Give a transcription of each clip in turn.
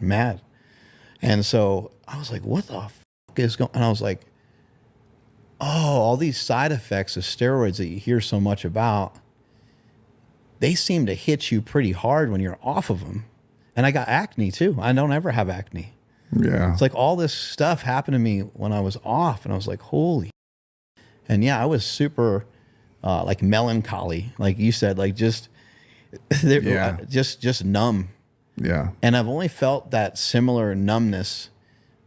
mad. And so I was like, what the fuck is going, and I was like, oh, all these side effects of steroids that you hear so much about, they seem to hit you pretty hard when you're off of them. And I got acne too. I don't ever have acne. Yeah. It's like all this stuff happened to me when I was off, and I was like, holy. And yeah, I was super like melancholy, like you said, like just just numb. Yeah. And I've only felt that similar numbness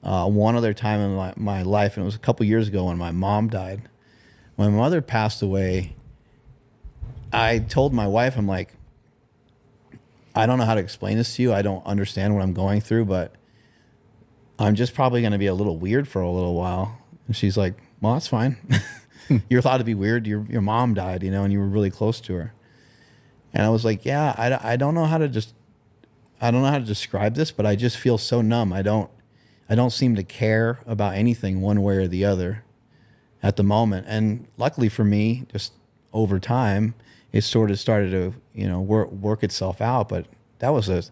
one other time in my life, and it was a couple years ago when my mom died. When my mother passed away, I told my wife, I'm like, I don't know how to explain this to you. I don't understand what I'm going through, but I'm just probably going to be a little weird for a little while. And she's like, well, that's fine. You're allowed to be weird. Your mom died, you know, and you were really close to her. And I was like, yeah, I don't know how to describe this, but I just feel so numb. I don't seem to care about anything one way or the other at the moment. And luckily for me, just over time, it sort of started to, you know, work itself out. But that was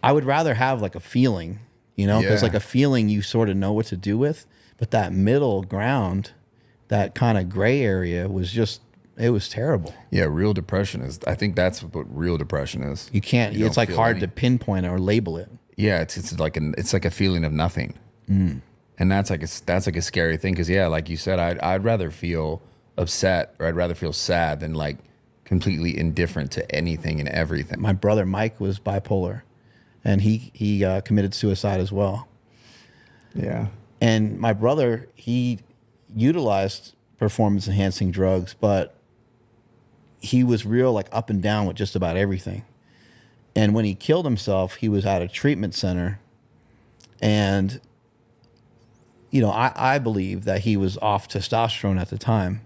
I would rather have like a feeling, you know, because like a feeling you sort of know what to do with, but that middle ground, that kind of gray area was just, it was terrible. Yeah, real depression is, I think that's what real depression is. You can't, it's like hard to pinpoint or label it. Yeah, it's like a feeling of nothing. And that's like a scary thing, because yeah, like you said, I'd rather feel upset, or I'd rather feel sad than like completely indifferent to anything and everything. My brother Mike was bipolar, and he committed suicide as well. Yeah. And my brother, he utilized performance enhancing drugs, but he was real like up and down with just about everything. And when he killed himself, he was at a treatment center, and you know, I believe that he was off testosterone at the time.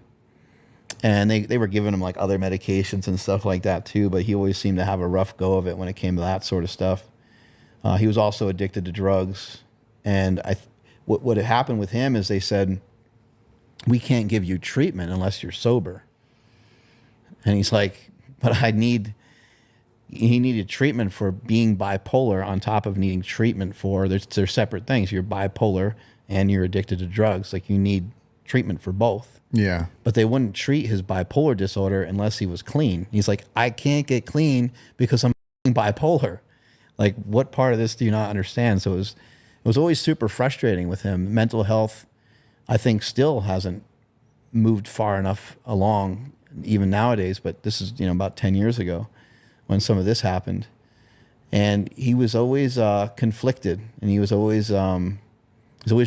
And they were giving him like other medications and stuff like that too, but he always seemed to have a rough go of it when it came to that sort of stuff. He was also addicted to drugs. And what had happened with him is they said, we can't give you treatment unless you're sober. And he's like, but he needed treatment for being bipolar on top of needing treatment for, they're separate things. You're bipolar and you're addicted to drugs. Like you need treatment for both. Yeah. But they wouldn't treat his bipolar disorder unless he was clean. He's like, I can't get clean because I'm bipolar. Like, what part of this do you not understand? So it was always super frustrating with him. Mental health, I think, still hasn't moved far enough along, even nowadays. But this is, you know, about 10 years ago when some of this happened. And he was always conflicted, and he was always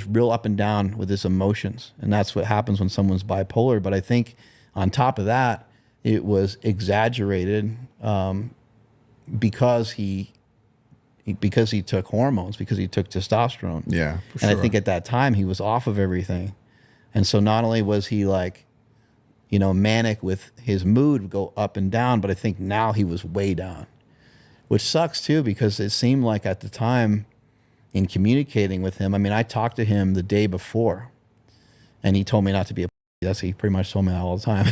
real up and down with his emotions. And that's what happens when someone's bipolar. But I think on top of that, it was exaggerated because he took hormones, because he took testosterone. Yeah, for and sure. I think at that time he was off of everything. And so not only was he like, you know, manic with his mood would go up and down, but I think now he was way down, which sucks too, because it seemed like at the time in communicating with him, I mean, I talked to him the day before and he told me not to be a that's he pretty much told me that all the time.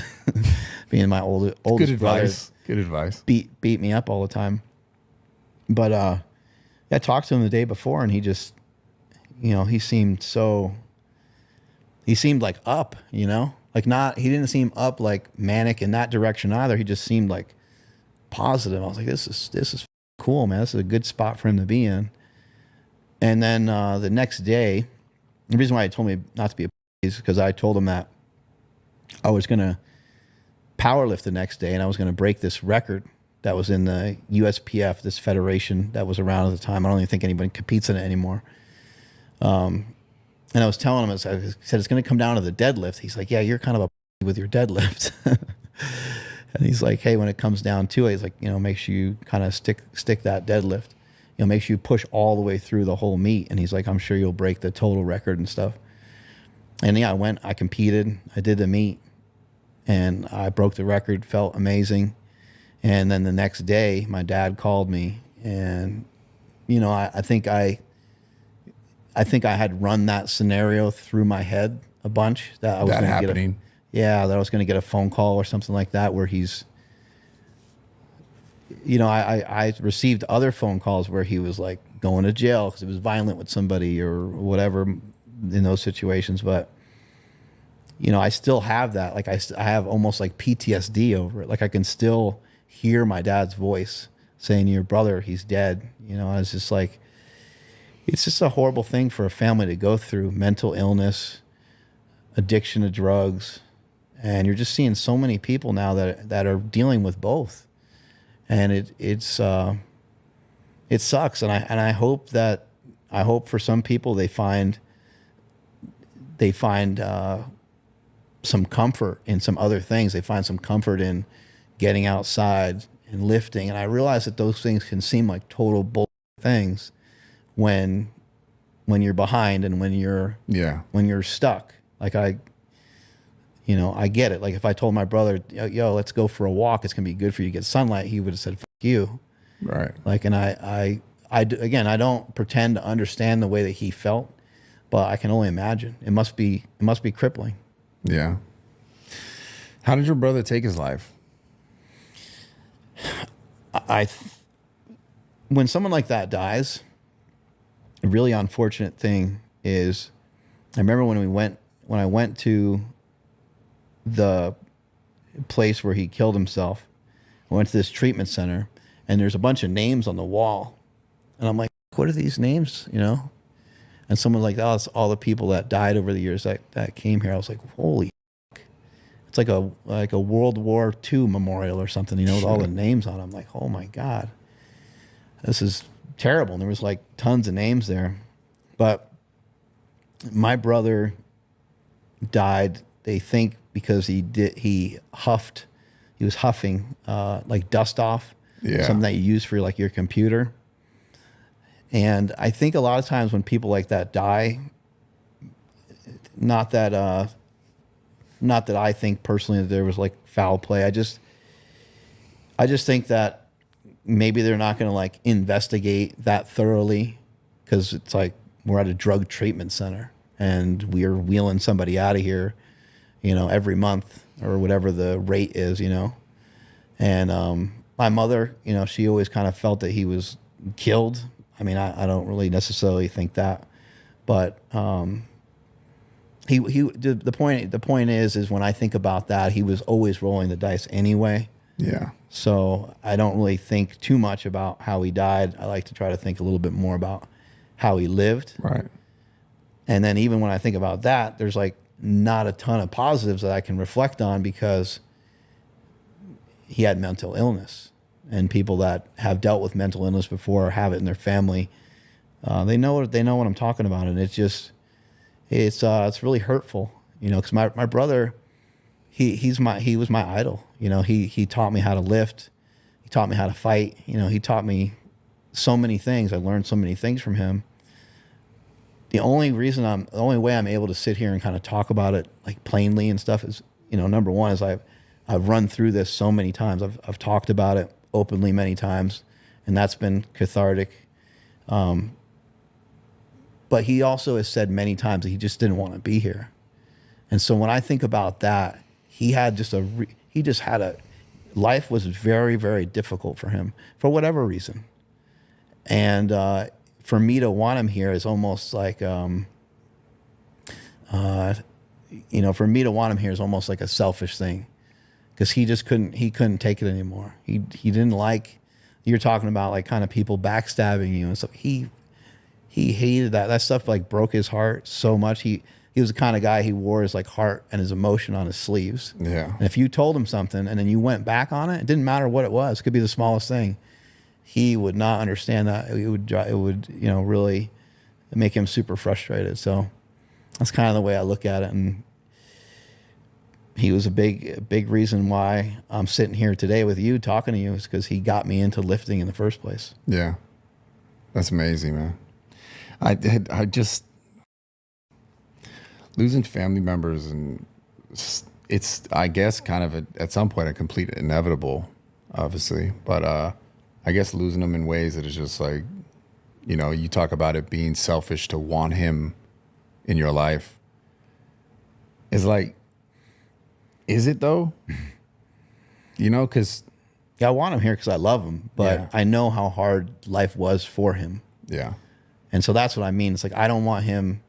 Being my oldest brother. Good advice. Beat me up all the time. But I talked to him the day before, and he just, you know, he seemed like up, you know, like he didn't seem up like manic in that direction either. He just seemed like positive. I was like, this is cool, man. This is a good spot for him to be in. And then the next day, the reason why he told me not to be a is because I told him that I was going to power lift the next day, and I was going to break this record that was in the USPF, this federation that was around at the time. I don't even think anybody competes in it anymore. And I was telling him, I said, it's going to come down to the deadlift. He's like, yeah, you're kind of a with your deadlift. And he's like, hey, when it comes down to it, he's like, you know, make sure you kind of stick that deadlift. You know, make sure you push all the way through the whole meet. And he's like, I'm sure you'll break the total record and stuff. And yeah, I competed, I did the meet, and I broke the record, felt amazing. And then the next day, my dad called me, and, you know, I think I had run that scenario through my head a bunch, that I was going to get that I was going to get a phone call or something like that, where he's you know, I received other phone calls where he was like going to jail because he was violent with somebody or whatever in those situations. But, you know, I still have that. Like I have almost like PTSD over it. Like I can still hear my dad's voice saying, your brother, he's dead. You know, I was just like, it's just a horrible thing for a family to go through, mental illness, addiction to drugs. And you're just seeing so many people now that are dealing with both. And it sucks. And I hope for some people they find some comfort in some other things. They find some comfort in getting outside and lifting. And I realize that those things can seem like total bull things when you're behind and when you're stuck. Like I get it. Like if I told my brother, yo, let's go for a walk, it's gonna be good for you to get sunlight, he would have said, fuck you. Right. Like, and again, I don't pretend to understand the way that he felt, but I can only imagine. It must be crippling. Yeah. How did your brother take his life? When someone like that dies, a really unfortunate thing is, I remember when I went to the place where he killed himself, I went to this treatment center and there's a bunch of names on the wall. And I'm like, what are these names? You know? And someone like, oh, it's all the people that died over the years that came here. I was like, holy fuck. It's like a World War II memorial or something, you know, with all the names on it. I'm like, oh my God, this is terrible. And there was like tons of names there. But my brother died, they think, because he was huffing like dust off, something that you use for like your computer. And I think a lot of times when people like that die, not that I think personally that there was like foul play. I just think that maybe they're not going to like investigate that thoroughly, because it's like we're at a drug treatment center and we are wheeling somebody out of here, you know, every month or whatever the rate is, you know. And my mother, you know, she always kind of felt that he was killed. I mean, I don't really necessarily think that, but the point is when I think about that, he was always rolling the dice anyway. Yeah. So I don't really think too much about how he died. I like to try to think a little bit more about how he lived. Right. And then even when I think about that, there's like not a ton of positives that I can reflect on, because he had mental illness, and people that have dealt with mental illness before or have it in their family, they know what I'm talking about. And it's really hurtful, you know, because my brother, he was my idol. You know, he taught me how to lift. He taught me how to fight. You know, he taught me so many things. I learned so many things from him. The only way I'm able to sit here and kind of talk about it like plainly and stuff is, you know, number one is I've run through this so many times. I've talked about it openly many times, and that's been cathartic. But he also has said many times that he just didn't want to be here. And so when I think about that, life was very, very difficult for him for whatever reason. And for me to want him here is almost like, you know, for me to want him here is almost like a selfish thing, because he couldn't take it anymore. He didn't like, you're talking about like kind of people backstabbing you and stuff. He hated that. That stuff like broke his heart so much. He was the kind of guy, he wore his like heart and his emotion on his sleeves. Yeah. And if you told him something and then you went back on it, it didn't matter what it was. It could be the smallest thing. He would not understand that. It would, you know, really make him super frustrated. So that's kind of the way I look at it. And he was a big reason why I'm sitting here today with you talking to you, is because he got me into lifting in the first place. Yeah. That's amazing, man. I just losing family members, and it's I guess kind of at some point a complete inevitable, obviously, but I guess losing them in ways that is just like, you know, you talk about it being selfish to want him in your life. It's like, is it though? You know, because Yeah, I want him here because I love him, but Yeah. I know how hard life was for him. Yeah. And so that's what I mean. It's like, I don't want him,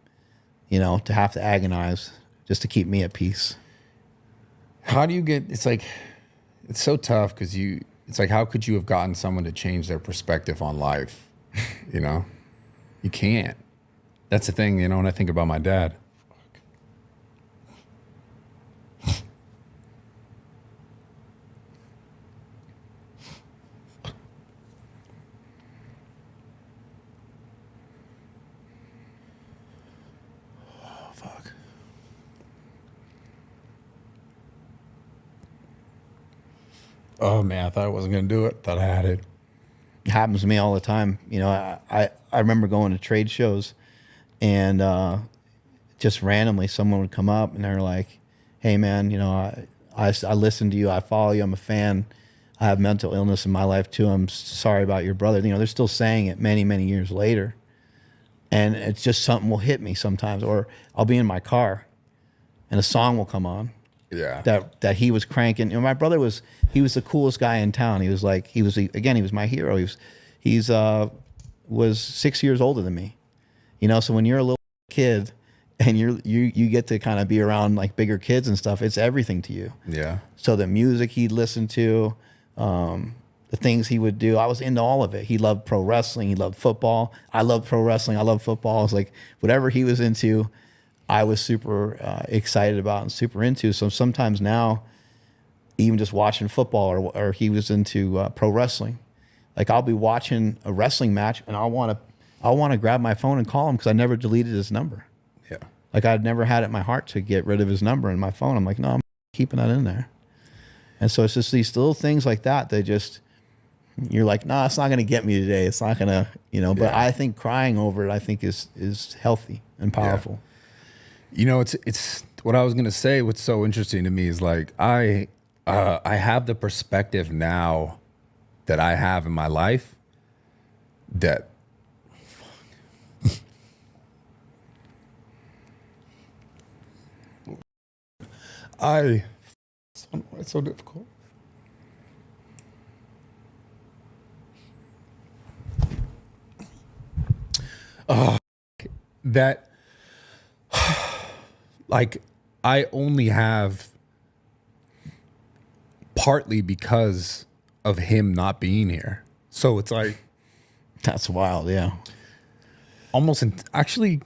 to have to agonize just to keep me at peace. How do you get, it's like, it's so tough because it's like, how could you have gotten someone to change their perspective on life? You can't. That's the thing, when I think about my dad. Fuck. Oh man, I thought I wasn't gonna do it. Thought I had it. It happens to me all the time. I remember going to trade shows and just randomly someone would come up and they're like, hey man, I listen to you. I follow you. I'm a fan. I have mental illness in my life too. I'm sorry about your brother. They're still saying it many, many years later. And it's just something will hit me sometimes, or I'll be in my car and a song will come on Yeah. that he was cranking. My brother was the coolest guy in town. He was my hero. Was 6 years older than me. So when you're a little kid and you get to kind of be around like bigger kids and stuff, it's everything to you. Yeah. So the music he'd listen to, the things he would do, I was into all of it. He loved pro wrestling. He loved football. I loved pro wrestling. I loved football. It's like whatever he was into, I was super excited about and super into. So sometimes now, even just watching football, or he was into pro wrestling, like I'll be watching a wrestling match and I'll want to grab my phone and call him because I never deleted his number. Yeah. Like I'd never had it in my heart to get rid of his number in my phone. I'm like, no, I'm keeping that in there. And so it's just these little things like that. You're like, no, it's not going to get me today. It's not going to, but Yeah. I think crying over it, I think is healthy and powerful. It's what I was gonna say. What's so interesting to me is like I have the perspective now that I have in my life that it's so difficult. That like I only have partly because of him not being here. So it's like That's wild. Yeah. almost entirely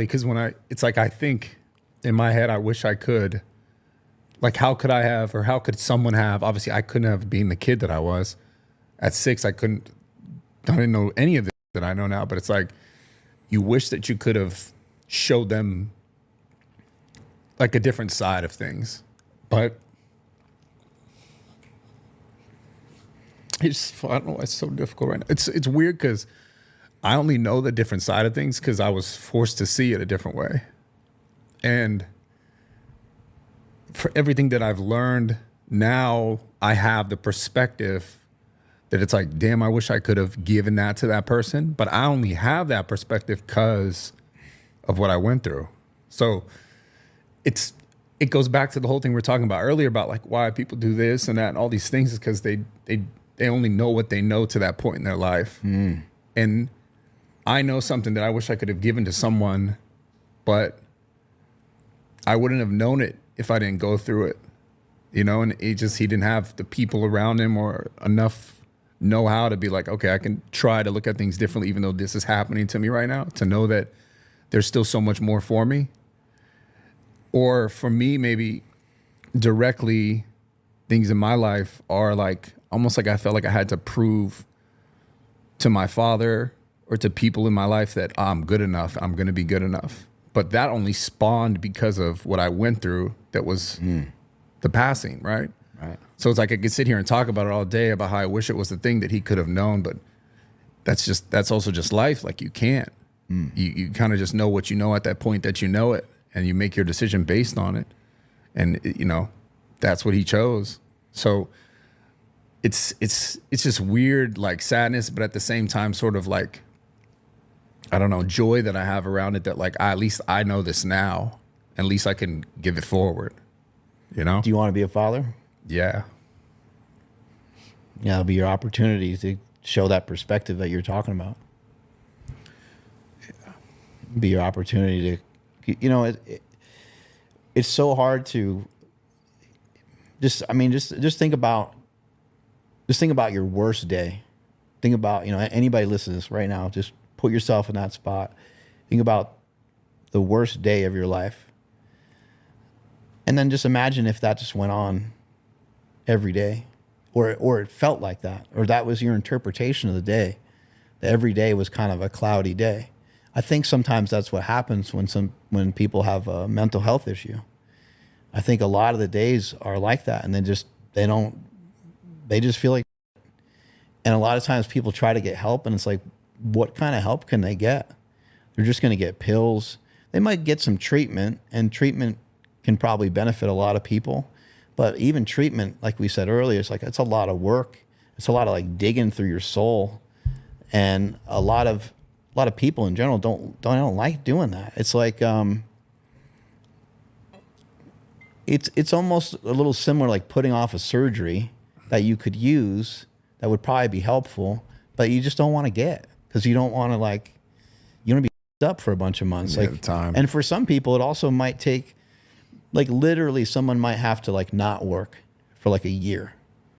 because it's like I think in my head I wish I could, like how could I have, or how could someone have, obviously I couldn't have been the kid that I was at 6. I didn't know any of this that I know now, but it's like you wish that you could have showed them like a different side of things. But I don't know, it's so difficult right now. It's weird because I only know the different side of things because I was forced to see it a different way. And for everything that I've learned now, I have the perspective that it's like, damn, I wish I could have given that to that person. But I only have that perspective because of what I went through. So it goes back to the whole thing we were talking about earlier about like why people do this and that and all these things is because they only know what they know to that point in their life. And I know something that I wish I could have given to someone, but I wouldn't have known it if I didn't go through it, and he didn't have the people around him or enough know-how to be like, okay, I can try to look at things differently, even though this is happening to me right now, to know that there's still so much more for me. Or for me, maybe directly things in my life are like, almost like I felt like I had to prove to my father or to people in my life that I'm good enough, I'm going to be good enough. But that only spawned because of what I went through that was the passing, right? Right. So it's like I could sit here and talk about it all day about how I wish it was the thing that he could have known, but that's also just life. Like you can't. You kind of just know what you know at that point that you know it, and you make your decision based on it. And that's what he chose. So it's just weird, like sadness, but at the same time, sort of like, I don't know, joy that I have around it that like, at least I know this now, and at least I can give it forward, Do you want to be a father? Yeah. Yeah, it'll be your opportunity to show that perspective that you're talking about. Be your opportunity to, it's so hard to just think about your worst day. Think about, anybody listening to this right now, just put yourself in that spot. Think about the worst day of your life. And then just imagine if that just went on every day, or it felt like that, or that was your interpretation of the day, that every day was kind of a cloudy day. I think sometimes that's what happens when people have a mental health issue. I think a lot of the days are like that, and they just feel like, and a lot of times people try to get help, and it's like, what kind of help can they get? They're just going to get pills. They might get some treatment, and treatment can probably benefit a lot of people. But even treatment, like we said earlier, it's a lot of work. It's a lot of like digging through your soul, and a lot of people in general don't like doing that. It's like it's almost a little similar, like putting off a surgery that you could use that would probably be helpful, but you just don't want to get, because you don't want to be up for a bunch of months. Yeah, like time. And for some people, it also might take, like, literally someone might have to like not work for like a year